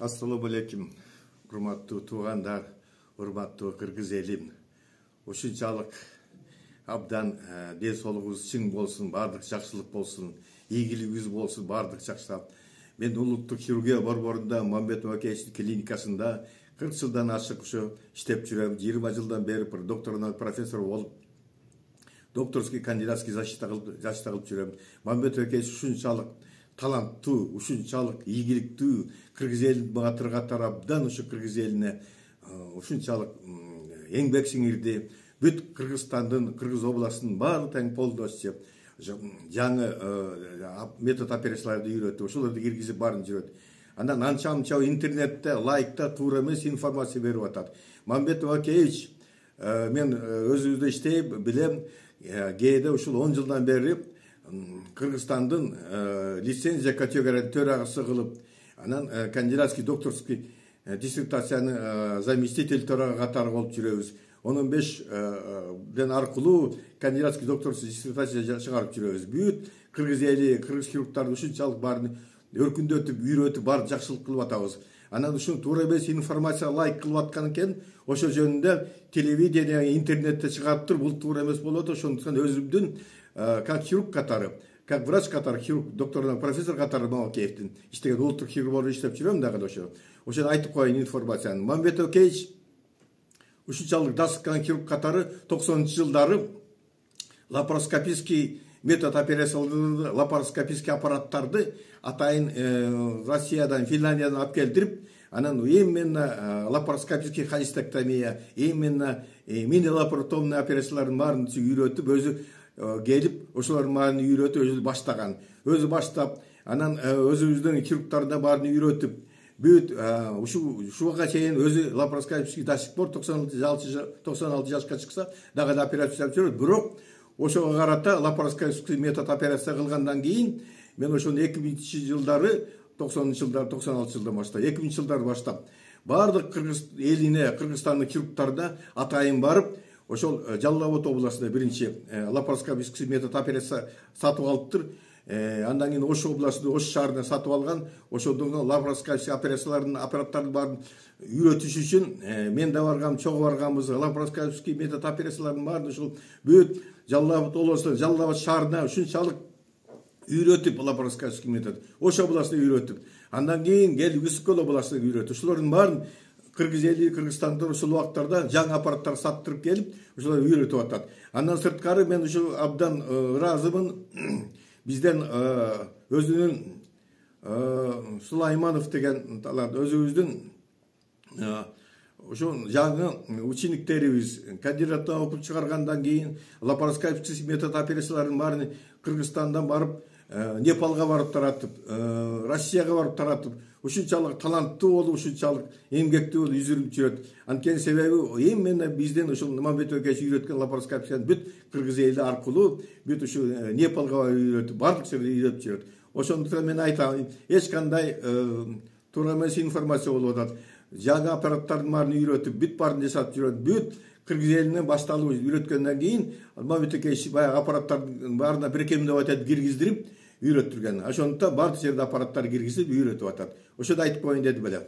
Assalamu alaikum, урматтуу туугандар, урматтуу кыргыз элим. Ушунчалык абдан ден соолугубуз чың болсун, баардык жакшылык болсун, ийгилигибиз болсун, баардык жакшылап. Мен улуттук хирургия борборунда Мамбетов Акеевичтин клиникасында 40 жылдан ашык ушу иштеп жүрөм. 20 жылдан бери докторунан профессор болуп, докторский кандидатский защита кылып жүрөм. Мамбетов Акеевич ушунчалык таланттуу, ушунчалык ийгиликтүү кыргыз элин баатыр катары абдан ушу кыргыз элине ушунчалык эңбек сиңирди. Бүт Кыргызстандын, Кыргыз областынын баары тең полдошчу жаңы метод операцияларды үйрөтүп, ошолорду киргизип баарын жүрөт. Андан анча интернетте, лайкта туура эмес информация берип атат. Мамбетов Акеевич, мен өзүбүздө иштейм, билем, кээде ушул 10 жылдан бери Кыргызстандын лицензия категория төрагасы кылып, анан кандидатский докторский диссертацияны заместитель төрага катары болуп жүрөбүз. 15 аркылуу кандидатский докторский диссертация чыгарып жүрөбүз. Бүт кыргыз эли, кыргыз хирургтарды ушунчалык баарын өркүндөтүп, үйрөтүп, баарын жакшылык кылып атабыз. Анан ушун туура эмес информация лайк кылып аткан экен, ошо жөнүндө телевидение, интернетте чыгарып тур, бул туура эмес болот. Ошондуктан өзүмдүн как хирург катары, как врач катары, хирург, доктор, профессор катары Мамакеевдин иштеген улуттук хирург болуп иштеп жүрөм дагы ошо. Ошону айтып коеюн информацияны. Мамбетов Акеевич ушунчалык дасыккан хирург катары 90-жылдары лапароскопический метод операцияларды, лапароскопический аппараттарды атайын Россиядан, Финляндиядан алып келтирип, анан именно лапароскопический холестектомия, именно мини-лапаротомный операциялардын баарын үйрөтүп, өзү келип, ошолордун баарын үйрөтүп, өзү баштаган. Өзү баштап, анан өзүбүздүн хирургтарына баарын үйрөтүп, бүт ушуга чейин өзү лапароскопический дасик бар, 96 жашка чыкса, дагы да операция жасап жүрөт. Бирок ошого карата лапароскопический метод операция кылгандан кийин мен ошону 2000-жылдары, 90-жылдары, 96 жылдан баштап, 2000-жылдары баштап баардык кыргыз элине, Кыргызстандын хирургтарына атайын барып, ошол Жалал Абад областында биринчи лапароскопический метод операция сатып алыптыр. Андан кийин Ош областында, Ош шаарында сатып алган, ошондон лапароскопический операциялардын, аппараттардын баарын үйрөтүш үчүн мен да баргам, чогуу барганбыз. Лапароскопический метод операциялардын баарын ушул бүт Жалал Абад областында, Жалал Абад шаарына ушунчалык үйрөтүп, лапароскопический метод Ош областында үйрөтүп, андан кийин келип Үскөл областында үйрөтүп, ушулардын баарын кыргыз эли, Кыргызстанда ушул убактарда жаңы аппараттар саттырып келип, ушуларды үйрөтүп атат. Андан сырткары мен ушу абдан ыраазымын. Бизден өзүнүн Сулайманов деген өзүбүздүн ошо жаңы учениктерибиз кандидаттан окуп чыгаргандан кийин лапароскопический метод операциялардын баарын Кыргызстандан барып, Непалга барып таратып, Россияга барып таратып, ушунчалык таланттуу болуп, ушунчалык эмгектүү болуп изилип жүрөт. Анткени себеби именно бизден ушул Мамбетов Акеевич үйрөткөн лапароскопияны бүт кыргыз эли аркылуу, бүт ушу Непалга үйрөтүп, бардык жерде үйрөтүп жүрөт. Ошондуктан мен айтам, эч кандай туура эмес информация болуп атат. Жаңы аппараттардын баарын үйрөтүп, бүт баарын жасап жүрөт. Бүт кыргыз элине башталып үйрөткөндөн кийин Мамбетов Акеевич баягы аппараттардын баарына биркемдеп атат, киргиздирип үйрөттүргөн. Ошондуктан бардык жерде аппараттар киргизип үйрөтүп атат. Ошону айтып коеюн деди беле.